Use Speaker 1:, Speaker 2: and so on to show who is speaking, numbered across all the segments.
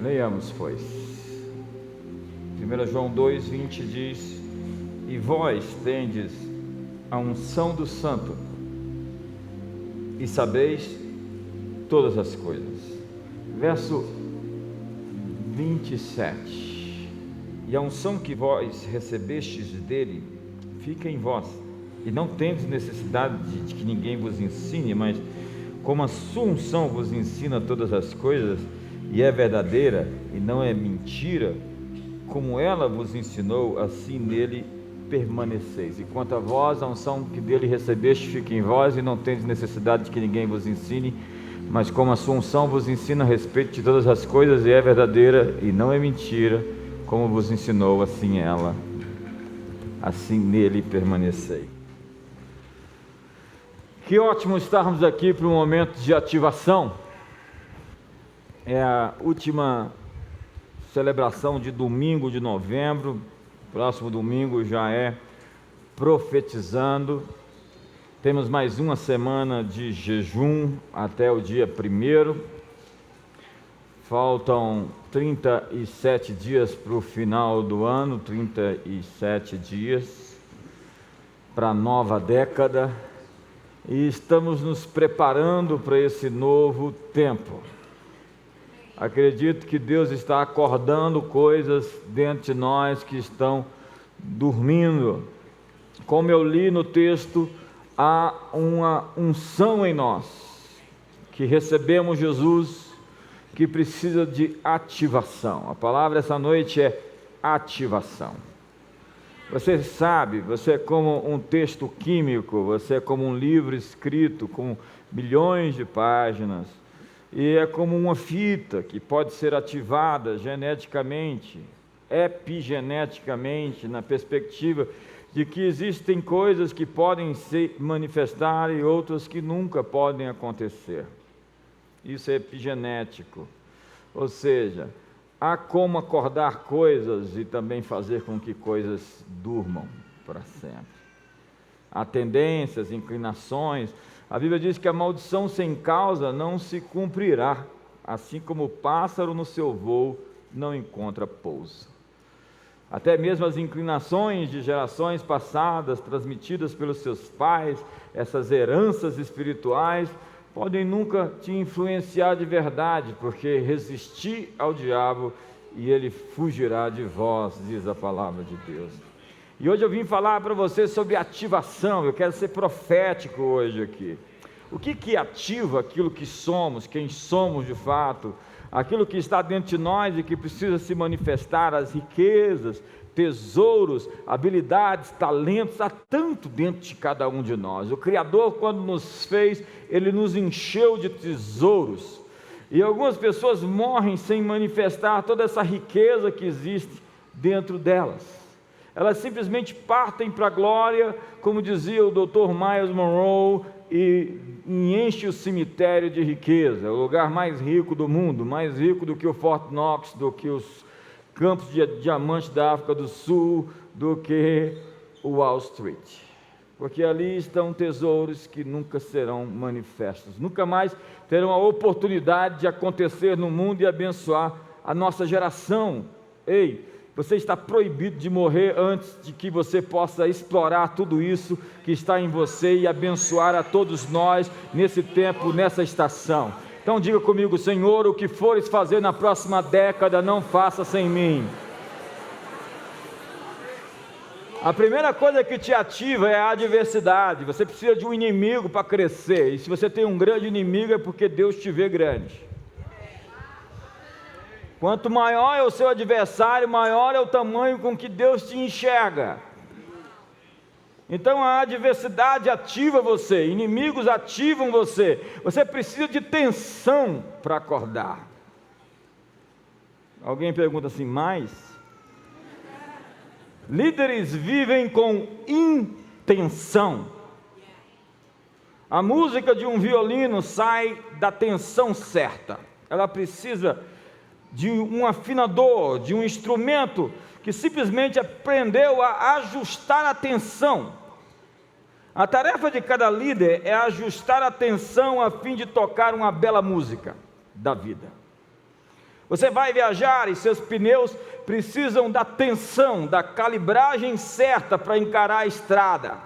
Speaker 1: Leiamos, pois. 1 João 2,20 diz: e vós tendes a unção do Santo, e sabeis todas as coisas. Verso 27: e a unção que vós recebestes dele fica em vós, e não tendes necessidade de que ninguém vos ensine, mas como a sua unção vos ensina todas as coisas, e é verdadeira e não é mentira, como ela vos ensinou, assim nele permaneceis. E quanto a vós, a unção que dele recebeste fica em vós, e não tendes necessidade de que ninguém vos ensine, mas como a sua unção vos ensina a respeito de todas as coisas, e é verdadeira e não é mentira, como vos ensinou, assim nele permanecei. Que ótimo estarmos aqui para um momento de ativação. É a última celebração de domingo de novembro. Próximo domingo já é profetizando. Temos mais uma semana de jejum até o dia 1º. Faltam 37 dias para o final do ano, 37 dias para a nova década. E estamos nos preparando para esse novo tempo. Acredito que Deus está acordando coisas dentro de nós que estão dormindo. Como eu li no texto, há uma unção em nós, que recebemos Jesus, que precisa de ativação. A palavra essa noite é ativação. Você sabe, você é como um texto químico, você é como um livro escrito com milhões de páginas, e é como uma fita que pode ser ativada geneticamente, epigeneticamente, na perspectiva de que existem coisas que podem se manifestar e outras que nunca podem acontecer. Isso é epigenético, ou seja, há como acordar coisas e também fazer com que coisas durmam para sempre. Há tendências, inclinações. A Bíblia diz que a maldição sem causa não se cumprirá, assim como o pássaro no seu voo não encontra pouso. Até mesmo as inclinações de gerações passadas, transmitidas pelos seus pais, essas heranças espirituais, podem nunca te influenciar de verdade, porque resistir ao diabo e ele fugirá de vós, diz a palavra de Deus. E hoje eu vim falar para você sobre ativação. Eu quero ser profético hoje aqui. O que ativa aquilo que somos, quem somos de fato, aquilo que está dentro de nós e que precisa se manifestar, as riquezas, tesouros, habilidades, talentos, há tanto dentro de cada um de nós. O Criador, quando nos fez, Ele nos encheu de tesouros, e algumas pessoas morrem sem manifestar toda essa riqueza que existe dentro delas. Elas simplesmente partem para a glória, como dizia o Dr. Miles Monroe, e enche o cemitério de riqueza. É o lugar mais rico do mundo, mais rico do que o Fort Knox, do que os campos de diamantes da África do Sul, do que o Wall Street, porque ali estão tesouros que nunca serão manifestos, nunca mais terão a oportunidade de acontecer no mundo e abençoar a nossa geração. Ei, você está proibido de morrer antes de que você possa explorar tudo isso que está em você e abençoar a todos nós nesse tempo, nessa estação. Então diga comigo: Senhor, o que fores fazer na próxima década, não faça sem mim. A primeira coisa que te ativa é a adversidade. Você precisa de um inimigo para crescer, e se você tem um grande inimigo é porque Deus te vê grande. Quanto maior é o seu adversário, maior é o tamanho com que Deus te enxerga. Então a adversidade ativa você, inimigos ativam você. Você precisa de tensão para acordar. Alguém pergunta assim, mas? Líderes vivem com intenção. A música de um violino sai da tensão certa. Ela precisa de um afinador, de um instrumento que simplesmente aprendeu a ajustar a tensão. A tarefa de cada líder é ajustar a tensão a fim de tocar uma bela música da vida. Você vai viajar e seus pneus precisam da tensão, da calibragem certa para encarar a estrada.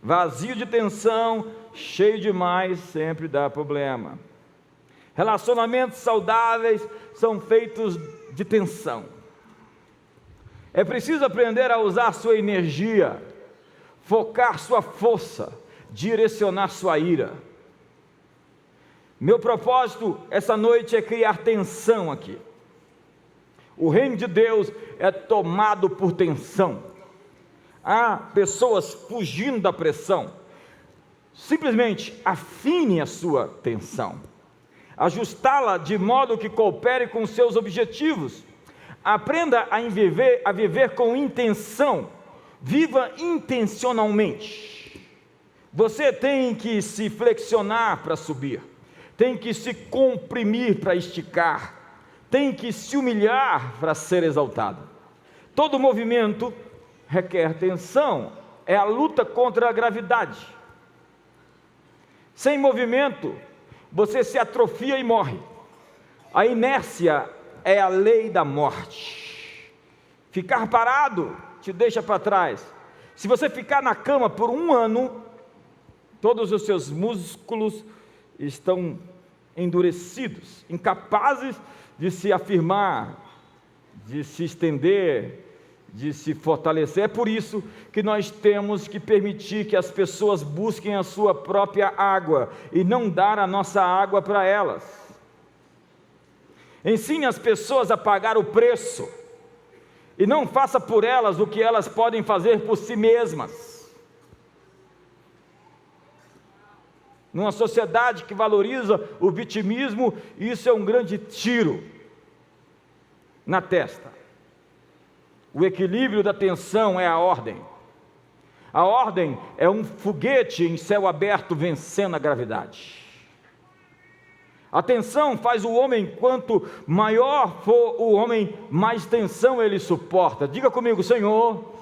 Speaker 1: Vazio de tensão, cheio demais, sempre dá problema. Relacionamentos saudáveis são feitos de tensão. É preciso aprender a usar sua energia, focar sua força, direcionar sua ira. Meu propósito essa noite é criar tensão aqui. O reino de Deus é tomado por tensão. Há pessoas fugindo da pressão. Simplesmente afine a sua tensão. Ajustá-la de modo que coopere com seus objetivos. Aprenda a viver com intenção. Viva intencionalmente. Você tem que se flexionar para subir. Tem que se comprimir para esticar. Tem que se humilhar para ser exaltado. Todo movimento requer tensão. É a luta contra a gravidade. Sem movimento, você se atrofia e morre. A inércia é a lei da morte. Ficar parado te deixa para trás. Se você ficar na cama por 1 ano, todos os seus músculos estão endurecidos, incapazes de se afirmar, de se estender, de se fortalecer. É por isso que nós temos que permitir que as pessoas busquem a sua própria água e não dar a nossa água para elas. Ensine as pessoas a pagar o preço e não faça por elas o que elas podem fazer por si mesmas. Numa sociedade que valoriza o vitimismo, isso é um grande tiro na testa. O equilíbrio da tensão é a ordem. A ordem é um foguete em céu aberto vencendo a gravidade. A tensão faz o homem, quanto maior for o homem, mais tensão ele suporta. Diga comigo: Senhor,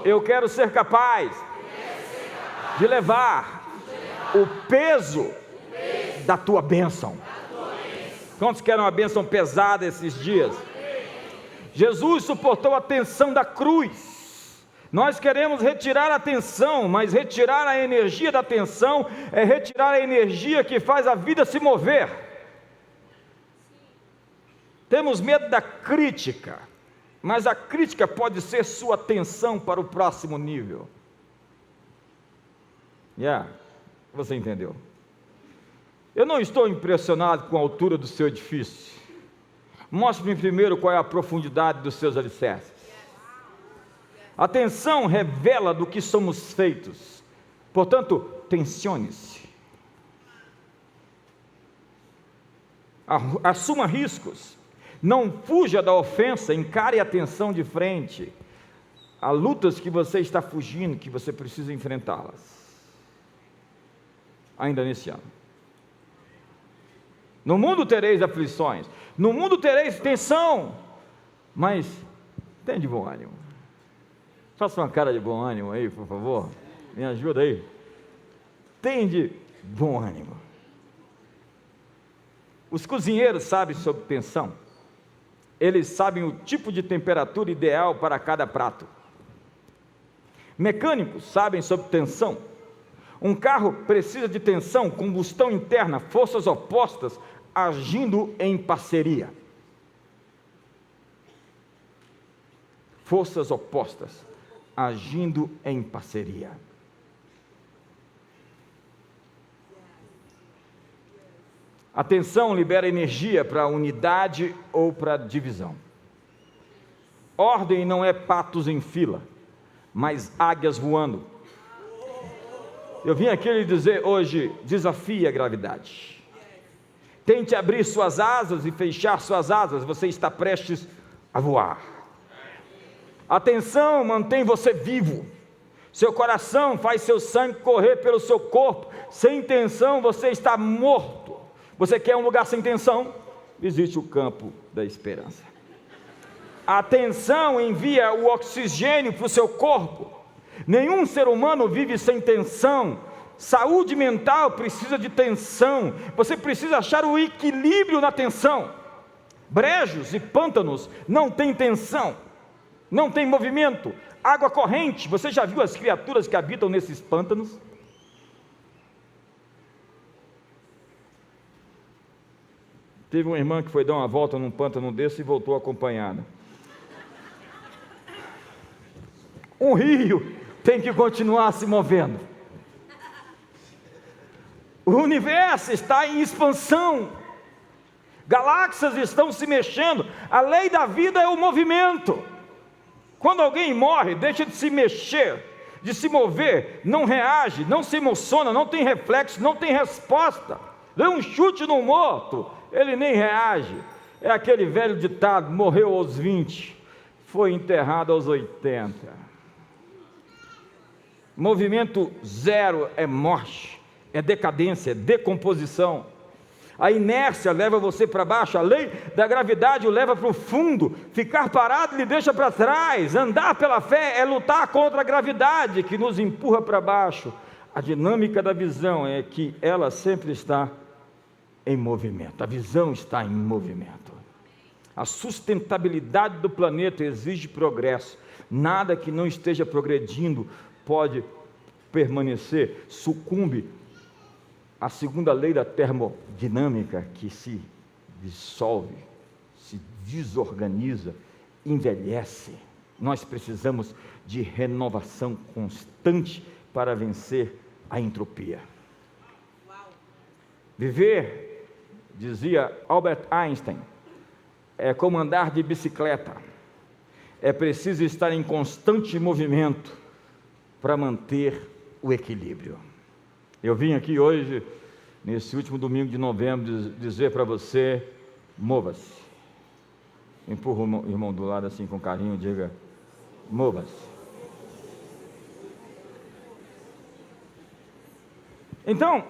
Speaker 1: eu quero ser capaz de levar o peso da tua bênção. Quantos querem uma bênção pesada esses dias? Jesus suportou a tensão da cruz. Nós queremos retirar a tensão, mas retirar a energia da tensão é retirar a energia que faz a vida se mover. Temos medo da crítica, mas a crítica pode ser sua tensão para o próximo nível. Você entendeu? Eu não estou impressionado com a altura do seu edifício. Mostre-me primeiro qual é a profundidade dos seus alicerces. A tensão revela do que somos feitos. Portanto, tensione-se. Assuma riscos. Não fuja da ofensa, encare a tensão de frente. Há lutas que você está fugindo, que você precisa enfrentá-las. Ainda nesse ano. No mundo tereis aflições, no mundo tereis tensão, mas tem de bom ânimo. Faça uma cara de bom ânimo aí, por favor, me ajuda aí. Tem de bom ânimo. Os cozinheiros sabem sobre tensão. Eles sabem o tipo de temperatura ideal para cada prato. Mecânicos sabem sobre tensão. Um carro precisa de tensão, combustão interna, forças opostas, agindo em parceria. Forças opostas, agindo em parceria. A tensão libera energia para unidade ou para divisão. Ordem não é patos em fila, mas águias voando. Eu vim aqui lhe dizer hoje: desafie a gravidade. Tente abrir suas asas e fechar suas asas, você está prestes a voar. A tensão mantém você vivo. Seu coração faz seu sangue correr pelo seu corpo. Sem tensão você está morto. Você quer um lugar sem tensão? Existe o campo da esperança. A tensão envia o oxigênio para o seu corpo. Nenhum ser humano vive sem tensão. Saúde mental precisa de tensão. Você precisa achar o equilíbrio na tensão. Brejos e pântanos não têm tensão, não tem movimento. Água corrente, você já viu as criaturas que habitam nesses pântanos? Teve uma irmã que foi dar uma volta num pântano desse e voltou acompanhada. Um rio tem que continuar se movendo. O universo está em expansão. Galáxias estão se mexendo. A lei da vida é o movimento. Quando alguém morre, deixa de se mexer, de se mover, não reage, não se emociona, não tem reflexo, não tem resposta. Dê um chute no morto, ele nem reage. É aquele velho ditado: morreu aos 20, foi enterrado aos 80. Movimento zero é morte, é decadência, é decomposição. A inércia leva você para baixo, a lei da gravidade o leva para o fundo. Ficar parado lhe deixa para trás. Andar pela fé é lutar contra a gravidade que nos empurra para baixo. A dinâmica da visão é que ela sempre está em movimento. A visão está em movimento. A sustentabilidade do planeta exige progresso. Nada que não esteja progredindo pode permanecer. Sucumbe à segunda lei da termodinâmica, que se dissolve, se desorganiza, envelhece. Nós precisamos de renovação constante para vencer a entropia. Viver, dizia Albert Einstein, é como andar de bicicleta. É preciso estar em constante movimento para manter o equilíbrio. Eu vim aqui hoje, nesse último domingo de novembro, dizer para você: mova-se. Empurra o irmão do lado assim com carinho, diga: mova-se. Então,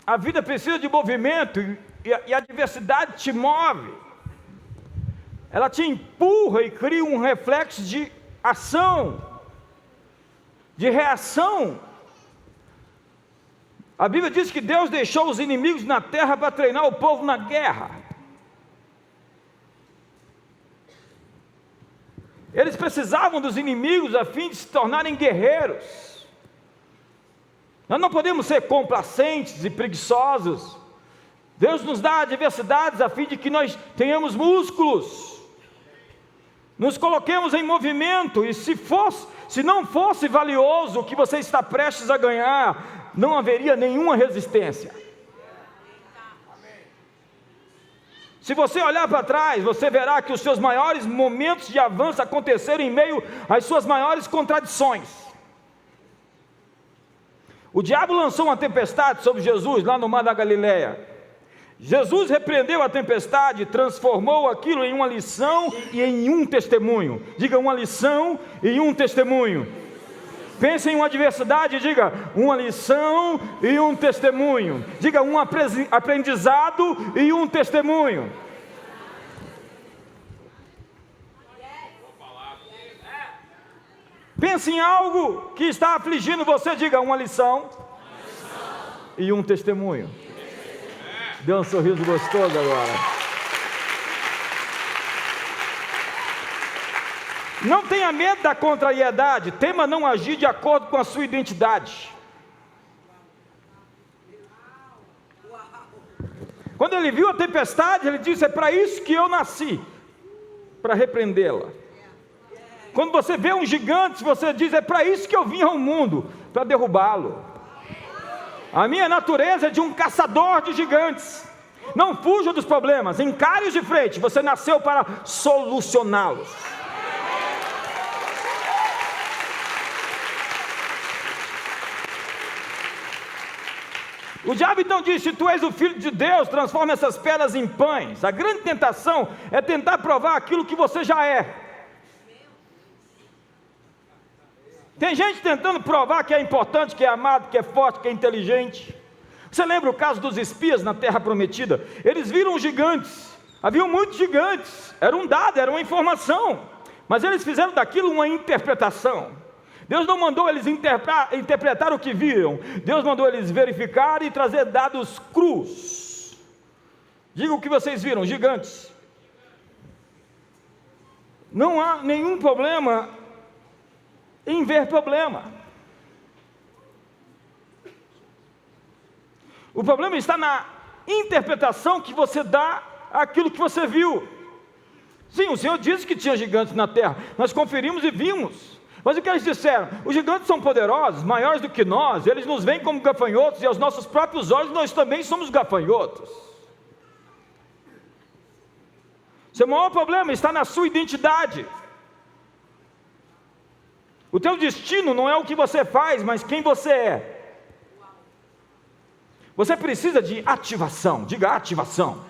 Speaker 1: a vida precisa de movimento, e a diversidade te move. Ela te empurra e cria um reflexo de ação, de reação. A Bíblia diz que Deus deixou os inimigos na terra para treinar o povo na guerra. Eles precisavam dos inimigos a fim de se tornarem guerreiros. Nós não podemos ser complacentes e preguiçosos. Deus nos dá adversidades a fim de que nós tenhamos músculos, nos coloquemos em movimento, e se não fosse valioso o que você está prestes a ganhar, não haveria nenhuma resistência. Se você olhar para trás, você verá que os seus maiores momentos de avanço aconteceram em meio às suas maiores contradições. O diabo lançou uma tempestade sobre Jesus lá no mar da Galileia. Jesus repreendeu a tempestade, transformou aquilo em uma lição e em um testemunho. Diga: uma lição e um testemunho. Pense em uma adversidade e diga: uma lição e um testemunho. Diga: um aprendizado e um testemunho. Pense em algo que está afligindo você. Diga: uma lição e um testemunho. Dê um sorriso gostoso agora. Não tenha medo da contrariedade, tema não agir de acordo com a sua identidade. Quando ele viu a tempestade, ele disse: é para isso que eu nasci, para repreendê-la. Quando você vê um gigante, você diz: é para isso que eu vim ao mundo, para derrubá-lo. A minha natureza é de um caçador de gigantes. Não fuja dos problemas, encare-os de frente. Você nasceu para solucioná-los. O diabo então disse: se tu és o Filho de Deus, transforma essas pedras em pães. A grande tentação é tentar provar aquilo que você já é. Tem gente tentando provar que é importante, que é amado, que é forte, que é inteligente. Você lembra o caso dos espias na Terra Prometida? Eles viram gigantes, haviam muitos gigantes, era um dado, era uma informação, mas eles fizeram daquilo uma interpretação. Deus não mandou eles interpretar o que viram, Deus mandou eles verificar e trazer dados crus. Diga o que vocês viram: gigantes. Não há nenhum problema em ver problema. O problema está na interpretação que você dá àquilo que você viu. Sim, o Senhor disse que tinha gigantes na terra, nós conferimos e vimos. Mas o que eles disseram? Os gigantes são poderosos, maiores do que nós, eles nos veem como gafanhotos, e aos nossos próprios olhos nós também somos gafanhotos. Seu maior problema está na sua identidade. O teu destino não é o que você faz, mas quem você é. Você precisa de ativação, diga ativação.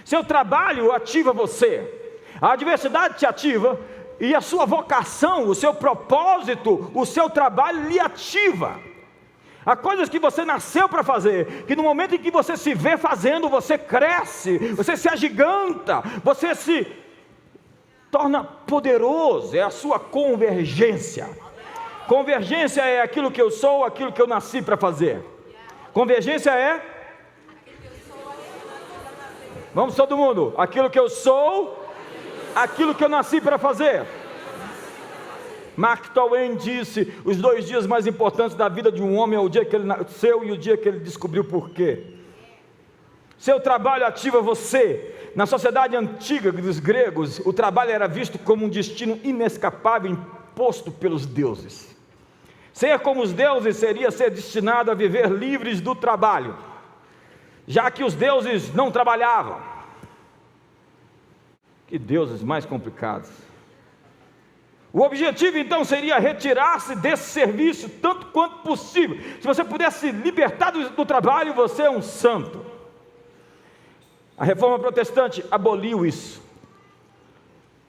Speaker 1: Seu trabalho ativa você, a adversidade te ativa, e a sua vocação, o seu propósito, o seu trabalho lhe ativa. Há coisas que você nasceu para fazer, que no momento em que você se vê fazendo, você cresce, você se agiganta, você se torna poderoso, é a sua convergência. Convergência é aquilo que eu sou, aquilo que eu nasci para fazer. Convergência é? Vamos todo mundo, aquilo que eu sou, aquilo que eu nasci para fazer. Mark Twain disse, os 2 dias mais importantes da vida de um homem é o dia que ele nasceu e o dia que ele descobriu por quê. Seu trabalho ativa você. Na sociedade antiga dos gregos, o trabalho era visto como um destino inescapável imposto pelos deuses. Ser como os deuses seria ser destinado a viver livres do trabalho, já que os deuses não trabalhavam. Que deuses mais complicados. O objetivo então seria retirar-se desse serviço tanto quanto possível. Se você pudesse libertar do trabalho, você é um santo. A reforma protestante aboliu isso.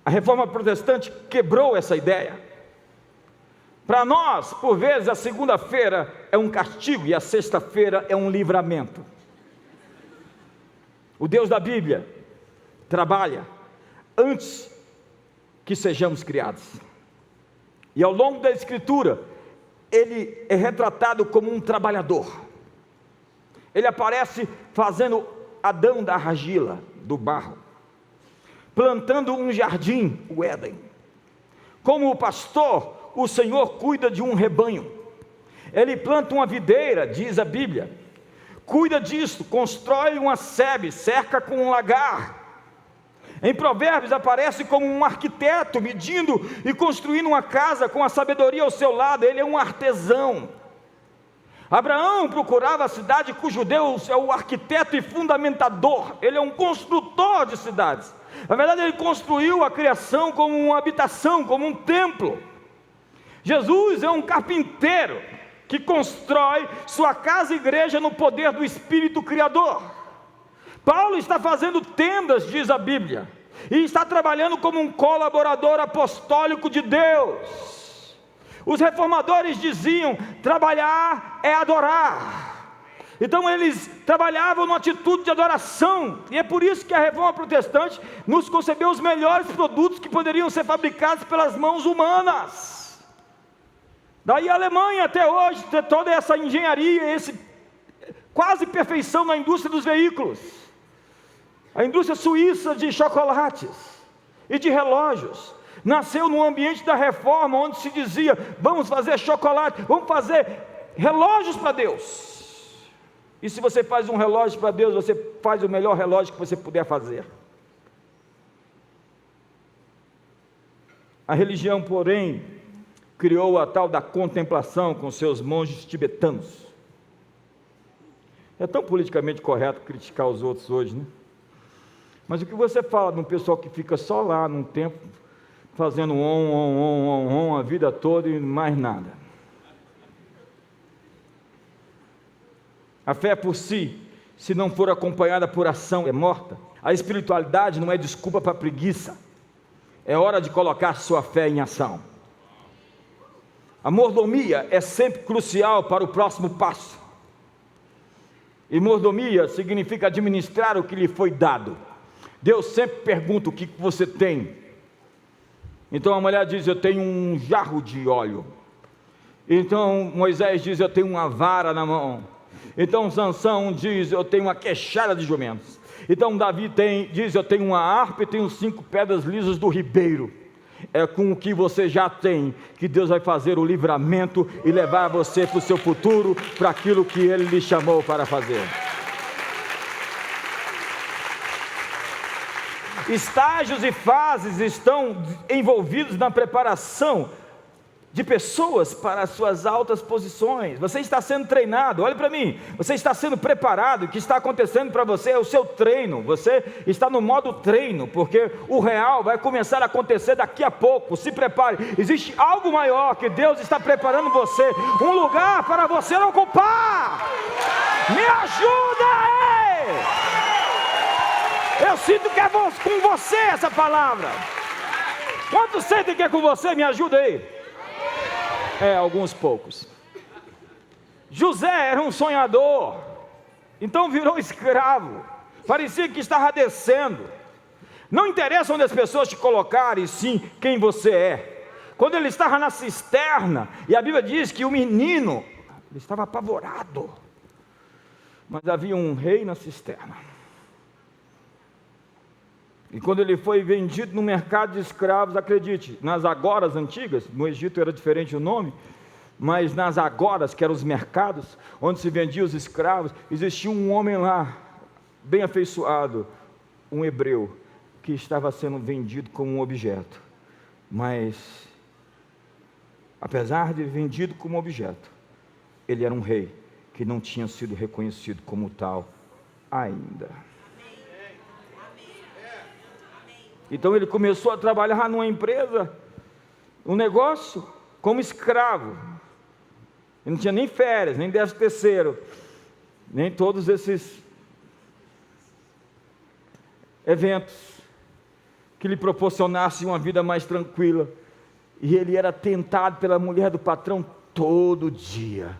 Speaker 1: A reforma protestante quebrou essa ideia. Para nós, por vezes, a segunda-feira é um castigo e a sexta-feira é um livramento. O Deus da Bíblia trabalha antes que sejamos criados. E ao longo da Escritura, ele é retratado como um trabalhador. Ele aparece fazendo Adão da argila, do barro, plantando um jardim, o Éden. Como o pastor, o Senhor cuida de um rebanho. Ele planta uma videira, diz a Bíblia, cuida disso, constrói uma sebe, cerca com um lagar. Em Provérbios aparece como um arquiteto, medindo e construindo uma casa com a sabedoria ao seu lado. Ele é um artesão. Abraão procurava a cidade cujo Deus é o arquiteto e fundamentador. Ele é um construtor de cidades. Na verdade, ele construiu a criação como uma habitação, como um templo. Jesus é um carpinteiro que constrói sua casa e igreja no poder do Espírito Criador. Paulo está fazendo tendas, diz a Bíblia, e está trabalhando como um colaborador apostólico de Deus. Os reformadores diziam, trabalhar é adorar. Então eles trabalhavam numa atitude de adoração, e é por isso que a reforma protestante nos concebeu os melhores produtos que poderiam ser fabricados pelas mãos humanas. Daí a Alemanha até hoje, toda essa engenharia, esse quase perfeição na indústria dos veículos. A indústria suíça de chocolates e de relógios nasceu num ambiente da reforma, onde se dizia, vamos fazer chocolate, vamos fazer relógios para Deus. E se você faz um relógio para Deus, você faz o melhor relógio que você puder fazer. A religião, porém, criou a tal da contemplação com seus monges tibetanos. É tão politicamente correto criticar os outros hoje, né? Mas o que você fala de um pessoal que fica só lá num templo, fazendo a vida toda e mais nada? A fé por si, se não for acompanhada por ação, é morta. A espiritualidade não é desculpa para preguiça. É hora de colocar sua fé em ação. A mordomia é sempre crucial para o próximo passo. E mordomia significa administrar o que lhe foi dado. Deus sempre pergunta o que você tem. Então a mulher diz, eu tenho um jarro de óleo. Então Moisés diz, eu tenho uma vara na mão. Então Sansão diz, eu tenho uma queixada de jumentos. Então Davi diz: eu tenho uma harpa e tenho 5 pedras lisas do ribeiro. É com o que você já tem que Deus vai fazer o livramento e levar você para o seu futuro, para aquilo que Ele lhe chamou para fazer. Estágios e fases estão envolvidos na preparação de pessoas para as suas altas posições. Você está sendo treinado, olhe para mim, você está sendo preparado. O que está acontecendo para você é o seu treino. Você está no modo treino, porque o real vai começar a acontecer daqui a pouco. Se prepare, existe algo maior que Deus está preparando você, um lugar para você ocupar. Me ajuda aí! Eu sinto que é com você essa palavra. Quantos sentem que é com você? Me ajuda aí. Alguns poucos. José era um sonhador, então virou escravo. Parecia que estava descendo. Não interessa onde as pessoas te colocarem, sim quem você é. Quando ele estava na cisterna, e a Bíblia diz que o menino ele estava apavorado, mas havia um rei na cisterna. E quando ele foi vendido no mercado de escravos, acredite, nas agoras antigas, no Egito era diferente o nome, mas nas agoras, que eram os mercados, onde se vendiam os escravos, existia um homem lá, bem afeiçoado, um hebreu, que estava sendo vendido como um objeto. Mas, apesar de vendido como objeto, ele era um rei, que não tinha sido reconhecido como tal ainda. Então ele começou a trabalhar numa empresa, um negócio, como escravo. Ele não tinha nem férias, nem 13º, nem todos esses eventos que lhe proporcionassem uma vida mais tranquila. E ele era tentado pela mulher do patrão todo dia.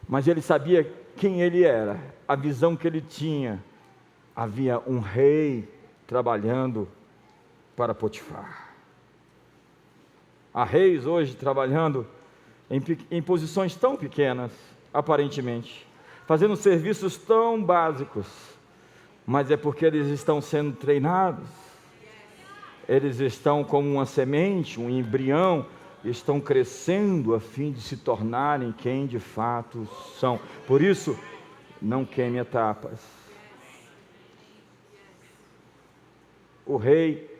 Speaker 1: Mas ele sabia quem ele era, a visão que ele tinha. Havia um rei trabalhando para Potifar. Há reis hoje trabalhando em posições tão pequenas, aparentemente, fazendo serviços tão básicos, mas é porque eles estão sendo treinados, eles estão como uma semente, um embrião, estão crescendo a fim de se tornarem quem de fato são. Por isso, não queime etapas. O rei,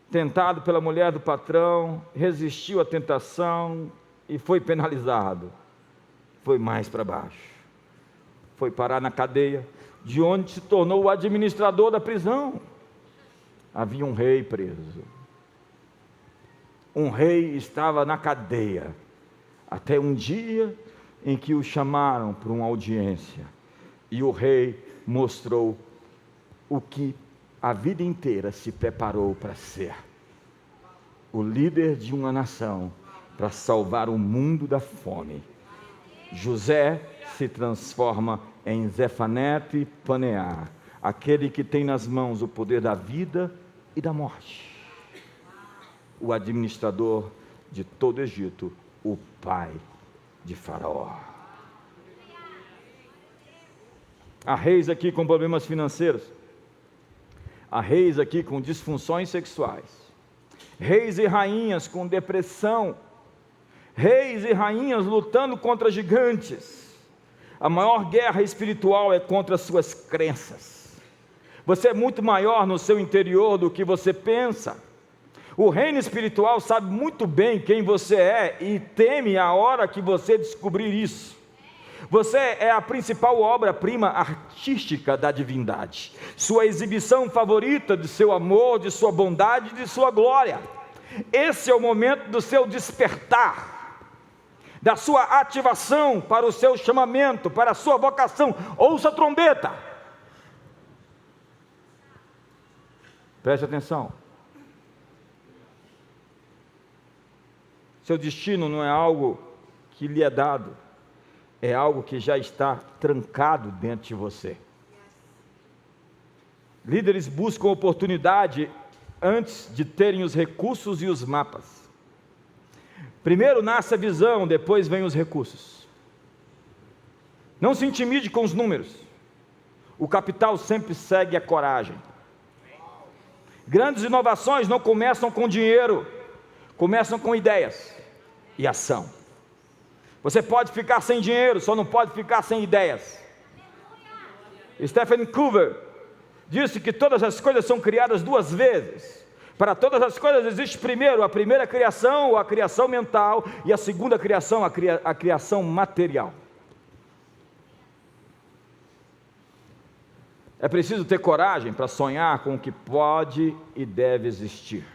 Speaker 1: tentado pela mulher do patrão, resistiu à tentação e foi penalizado. Foi mais para baixo. Foi parar na cadeia, de onde se tornou o administrador da prisão. Havia um rei preso. Um rei estava na cadeia, até um dia em que o chamaram para uma audiência. E o rei mostrou o que a vida inteira se preparou para ser: o líder de uma nação, para salvar o mundo da fome. José se transforma em Zefanete Paneá, aquele que tem nas mãos o poder da vida e da morte. O administrador de todo o Egito, o pai de Faraó. Há reis aqui com problemas financeiros. Há reis aqui com disfunções sexuais, reis e rainhas com depressão, reis e rainhas lutando contra gigantes. A maior guerra espiritual é contra as suas crenças. Você é muito maior no seu interior do que você pensa. O reino espiritual sabe muito bem quem você é e teme a hora que você descobrir isso. Você é a principal obra-prima artística da divindade, sua exibição favorita de seu amor, de sua bondade, de sua glória. Esse é o momento do seu despertar, da sua ativação para o seu chamamento, para a sua vocação. Ouça a trombeta. Preste atenção. Seu destino não é algo que lhe é dado, é algo que já está trancado dentro de você. Líderes buscam oportunidade antes de terem os recursos e os mapas. Primeiro nasce a visão, depois vem os recursos. Não se intimide com os números. o capital sempre segue a coragem. Grandes inovações não começam com dinheiro, começam com ideias e ação. Você pode ficar sem dinheiro, só não pode ficar sem ideias. Stephen Covey disse que todas as coisas são criadas duas vezes. Para todas as coisas existe primeiro a primeira criação, ou a criação mental, e a segunda criação, a criação material. É preciso ter coragem para sonhar com o que pode e deve existir.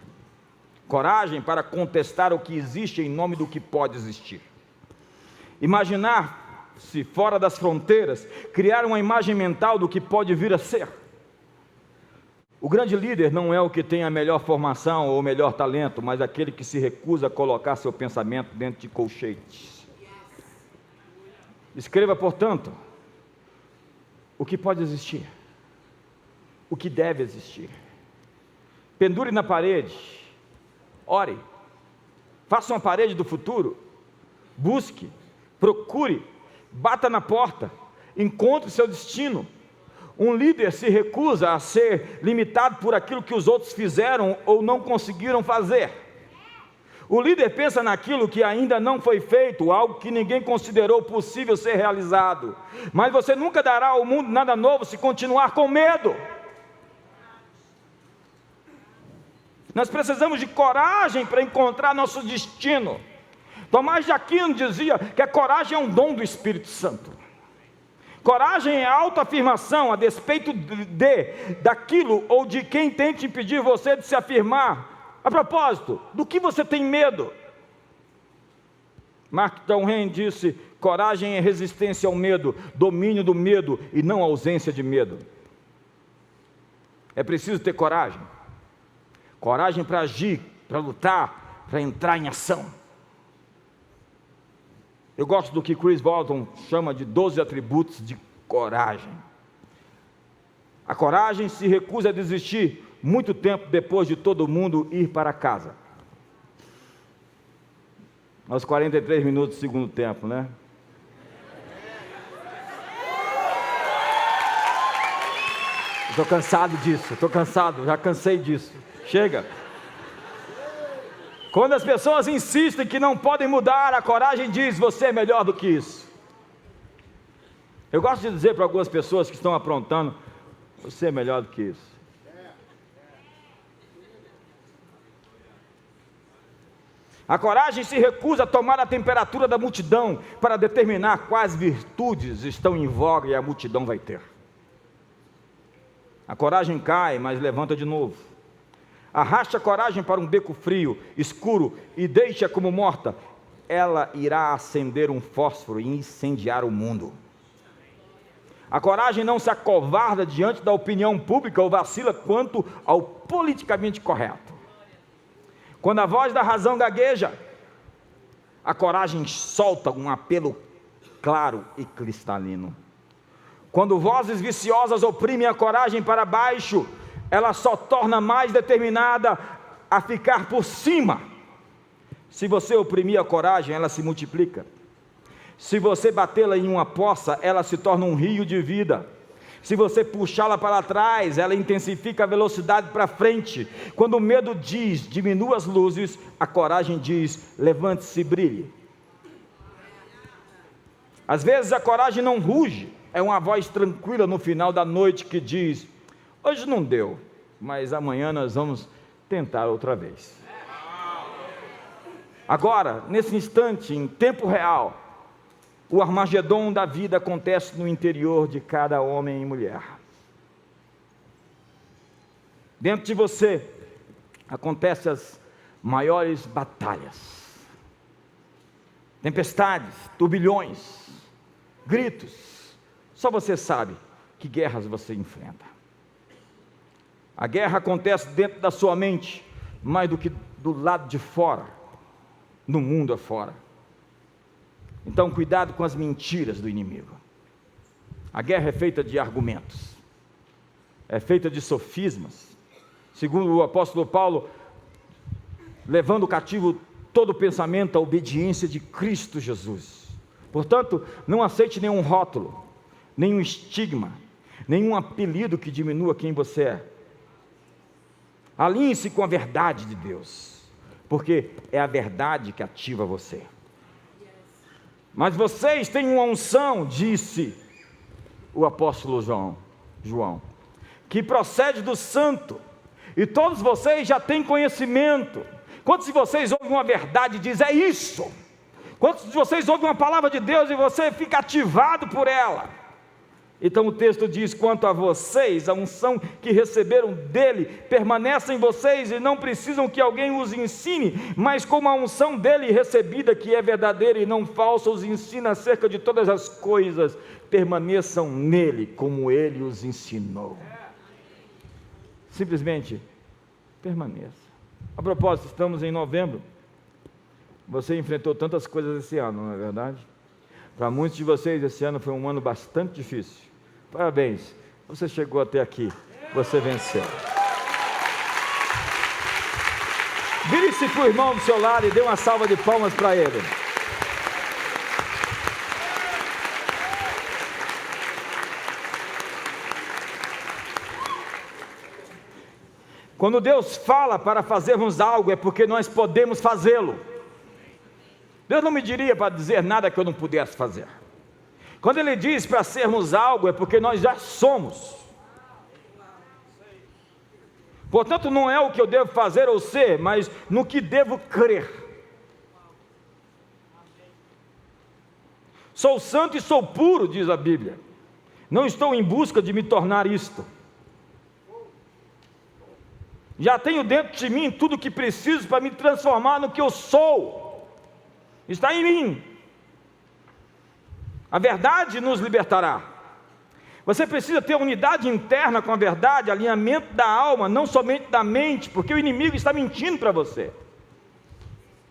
Speaker 1: Coragem para contestar o que existe em nome do que pode existir. Imaginar-se fora das fronteiras, criar uma imagem mental do que pode vir a ser. O grande líder não é o que tem a melhor formação ou o melhor talento, mas aquele que se recusa a colocar seu pensamento dentro de colchetes. Escreva, portanto, o que pode existir, o que deve existir. Pendure na parede, ore, faça uma parede do futuro, busque, procure, bata na porta, encontre seu destino. Um líder se recusa a ser limitado por aquilo que os outros fizeram ou não conseguiram fazer. O líder pensa naquilo que ainda não foi feito, algo que ninguém considerou possível ser realizado. Mas você nunca dará ao mundo nada novo se continuar com medo. Nós precisamos de coragem para encontrar nosso destino. Tomás de Aquino dizia que a coragem é um dom do Espírito Santo. Coragem é autoafirmação a despeito daquilo ou de quem tente impedir você de se afirmar. A propósito, do que você tem medo? Mark Twain disse: coragem é resistência ao medo, domínio do medo e não ausência de medo. É preciso ter coragem. Coragem para agir, para lutar, para entrar em ação. Eu gosto do que Chris Walton chama de 12 atributos de coragem. A coragem se recusa a desistir muito tempo depois de todo mundo ir para casa. Aos 43 minutos do segundo tempo, né? Estou cansado disso, já cansei disso. Chega. Quando as pessoas insistem que não podem mudar, a coragem diz: você é melhor do que isso. Eu gosto de dizer para algumas pessoas que estão aprontando: você é melhor do que isso. A coragem se recusa a tomar a temperatura da multidão para determinar quais virtudes estão em voga e a multidão vai ter. A coragem cai, mas levanta de novo. Arraste a coragem para um beco frio, escuro, e deixe-a como morta. Ela irá acender um fósforo e incendiar o mundo. A coragem não se acovarda diante da opinião pública ou vacila quanto ao politicamente correto. Quando a voz da razão gagueja, a coragem solta um apelo claro e cristalino. Quando vozes viciosas oprimem a coragem para baixo, ela só torna mais determinada a ficar por cima. Se você oprimir a coragem, ela se multiplica. Se você batê-la em uma poça, ela se torna um rio de vida. Se você puxá-la para trás, ela intensifica a velocidade para frente. Quando o medo diz, diminua as luzes, a coragem diz, levante-se e brilhe. Às vezes a coragem não ruge, é uma voz tranquila no final da noite que diz: hoje não deu, mas amanhã nós vamos tentar outra vez. Agora, nesse instante, em tempo real, o Armagedon da vida acontece no interior de cada homem e mulher. Dentro de você, acontecem as maiores batalhas. Tempestades, turbilhões, gritos. Só você sabe que guerras você enfrenta. A guerra acontece dentro da sua mente, mais do que do lado de fora, no mundo afora. Então, cuidado com as mentiras do inimigo. A guerra é feita de argumentos, é feita de sofismas. Segundo o apóstolo Paulo, levando cativo todo pensamento à obediência de Cristo Jesus. Portanto, não aceite nenhum rótulo, nenhum estigma, nenhum apelido que diminua quem você é. Alinhe-se com a verdade de Deus, porque é a verdade que ativa você. Mas vocês têm uma unção, disse o apóstolo João, que procede do santo, e todos vocês já têm conhecimento. Quantos de vocês ouvem uma verdade e dizem, é isso? Quantos de vocês ouvem uma palavra de Deus e você fica ativado por ela? Então o texto diz, quanto a vocês, a unção que receberam dele, permanece em vocês e não precisam que alguém os ensine, mas como a unção dele recebida, que é verdadeira e não falsa, os ensina acerca de todas as coisas, permaneçam nele, como ele os ensinou. Simplesmente, permaneça. A propósito, estamos em novembro, você enfrentou tantas coisas esse ano, não é verdade? Para muitos de vocês, esse ano foi um ano bastante difícil. Parabéns, você chegou até aqui, você venceu. Vire-se para o irmão do seu lado e dê uma salva de palmas para ele. Quando Deus fala para fazermos algo, é porque nós podemos fazê-lo. Deus não me diria para dizer nada que eu não pudesse fazer. Quando Ele diz para sermos algo, é porque nós já somos. Portanto, não é o que eu devo fazer ou ser, mas no que devo crer. Sou santo e sou puro, diz a Bíblia. Não estou em busca de me tornar isto. Já tenho dentro de mim tudo o que preciso para me transformar no que eu sou. Está em mim. A verdade nos libertará. Você precisa ter unidade interna com a verdade, alinhamento da alma, não somente da mente, porque o inimigo está mentindo para você.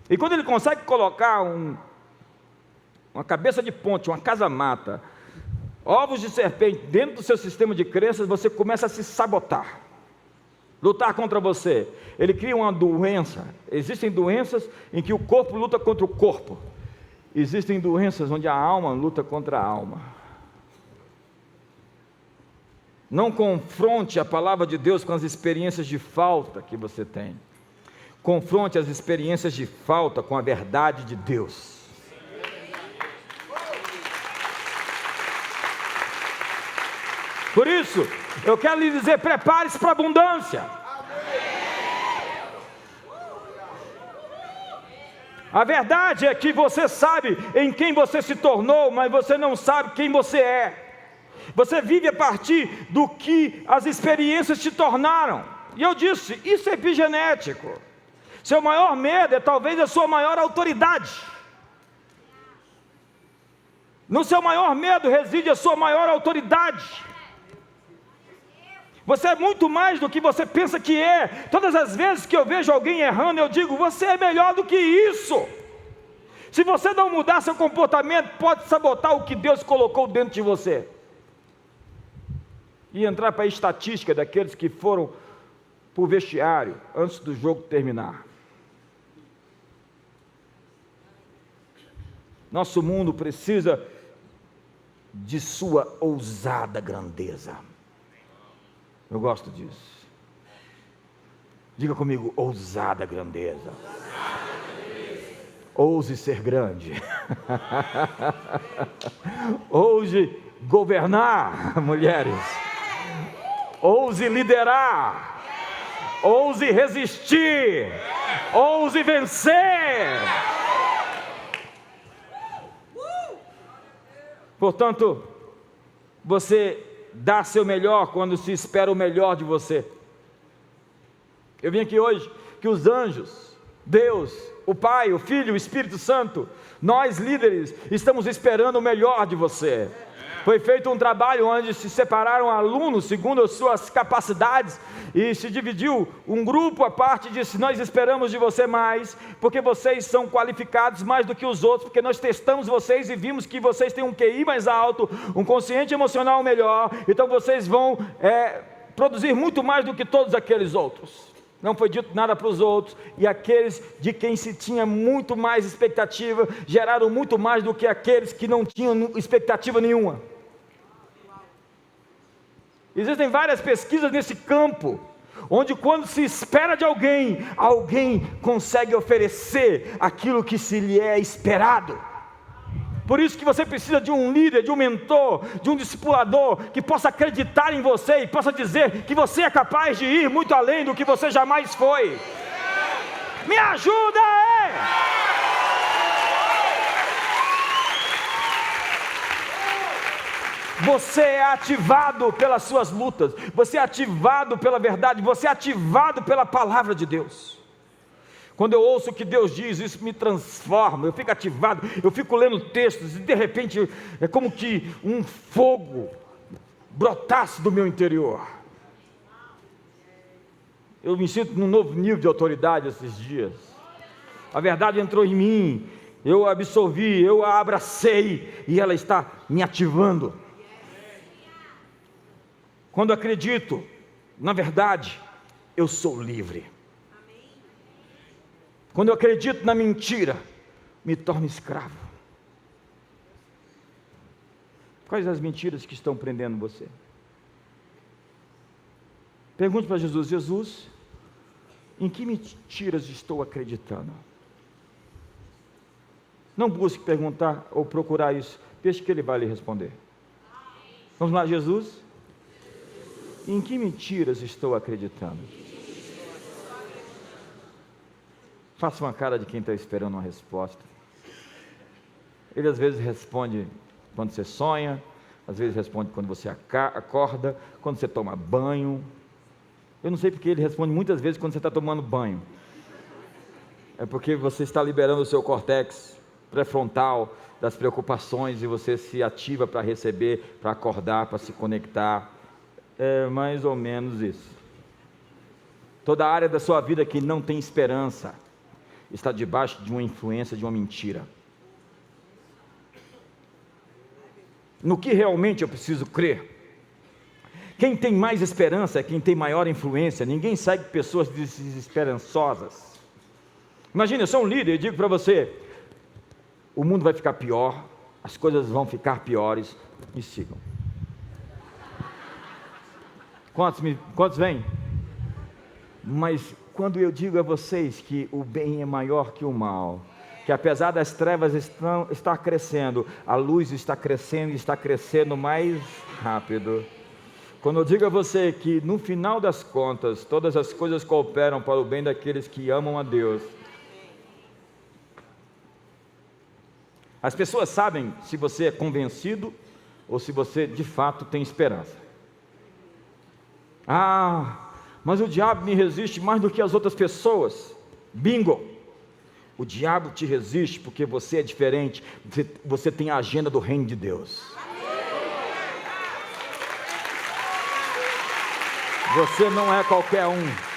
Speaker 1: E quando ele consegue colocar uma cabeça de ponte, uma casa-mata, ovos de serpente dentro do seu sistema de crenças, você começa a se sabotar, lutar contra você. Ele cria uma doença. Existem doenças em que o corpo luta contra o corpo. Existem doenças onde a alma luta contra a alma. Não confronte a palavra de Deus com as experiências de falta que você tem. Confronte as experiências de falta com a verdade de Deus. Por isso, eu quero lhe dizer, prepare-se para a abundância. A verdade é que você sabe em quem você se tornou, mas você não sabe quem você é. Você vive a partir do que as experiências te tornaram. E eu disse, isso é epigenético. Seu maior medo é talvez a sua maior autoridade. No seu maior medo reside a sua maior autoridade. Você é muito mais do que você pensa que é. Todas as vezes que eu vejo alguém errando, eu digo, você é melhor do que isso. Se você não mudar seu comportamento, pode sabotar o que Deus colocou dentro de você. E entrar para a estatística daqueles que foram para o vestiário antes do jogo terminar. Nosso mundo precisa de sua ousada grandeza. Eu gosto disso. Diga comigo, ousada grandeza. Ouse ser grande. Ouse governar, mulheres. Ouse liderar. Ouse resistir. Ouse vencer. Portanto, você dá seu melhor quando se espera o melhor de você. Eu vim aqui hoje que os anjos, Deus, o Pai, o Filho, o Espírito Santo, nós líderes, estamos esperando o melhor de você. Foi feito um trabalho onde se separaram alunos segundo as suas capacidades e se dividiu um grupo à parte e disse, nós esperamos de você mais, porque vocês são qualificados mais do que os outros, porque nós testamos vocês e vimos que vocês têm um QI mais alto, um consciente emocional melhor, então vocês vão produzir muito mais do que todos aqueles outros. Não foi dito nada para os outros, e aqueles de quem se tinha muito mais expectativa, geraram muito mais do que aqueles que não tinham expectativa nenhuma. Existem várias pesquisas nesse campo, onde quando se espera de alguém, alguém consegue oferecer aquilo que se lhe é esperado. Por isso que você precisa de um líder, de um mentor, de um discipulador, que possa acreditar em você e possa dizer que você é capaz de ir muito além do que você jamais foi. Me ajuda aí! Você é ativado pelas suas lutas, você é ativado pela verdade, você é ativado pela palavra de Deus. Quando eu ouço o que Deus diz, isso me transforma, eu fico ativado, eu fico lendo textos e de repente é como que um fogo brotasse do meu interior. Eu me sinto num novo nível de autoridade esses dias. A verdade entrou em mim, eu a absorvi, eu a abracei e ela está me ativando. Quando acredito na verdade, eu sou livre. Quando eu acredito na mentira, me torno escravo. Quais as mentiras que estão prendendo você? Pergunte para Jesus: Jesus, em que mentiras estou acreditando? Não busque perguntar ou procurar isso, deixe que Ele vai lhe responder. Vamos lá, Jesus? Em que mentiras estou acreditando? Faça uma cara de quem está esperando uma resposta. Ele às vezes responde quando você sonha, às vezes responde quando você acorda, quando você toma banho. Eu não sei porque ele responde muitas vezes quando você está tomando banho. É porque você está liberando o seu córtex pré-frontal das preocupações e você se ativa para receber, para acordar, para se conectar. É mais ou menos isso. Toda área da sua vida que não tem esperança está debaixo de uma influência de uma mentira. No que realmente eu preciso crer? Quem tem mais esperança é quem tem maior influência. Ninguém segue pessoas desesperançosas. Imagina, eu sou um líder e digo para você: o mundo vai ficar pior, as coisas vão ficar piores, me sigam. Quantos vêm? Mas quando eu digo a vocês que o bem é maior que o mal, que apesar das trevas estar crescendo, a luz está crescendo e está crescendo mais rápido. Quando eu digo a você que no final das contas, todas as coisas cooperam para o bem daqueles que amam a Deus. As pessoas sabem se você é convencido ou se você de fato tem esperança. Mas o diabo me resiste mais do que as outras pessoas. Bingo! O diabo te resiste porque você é diferente, você tem a agenda do reino de Deus. Você não é qualquer um.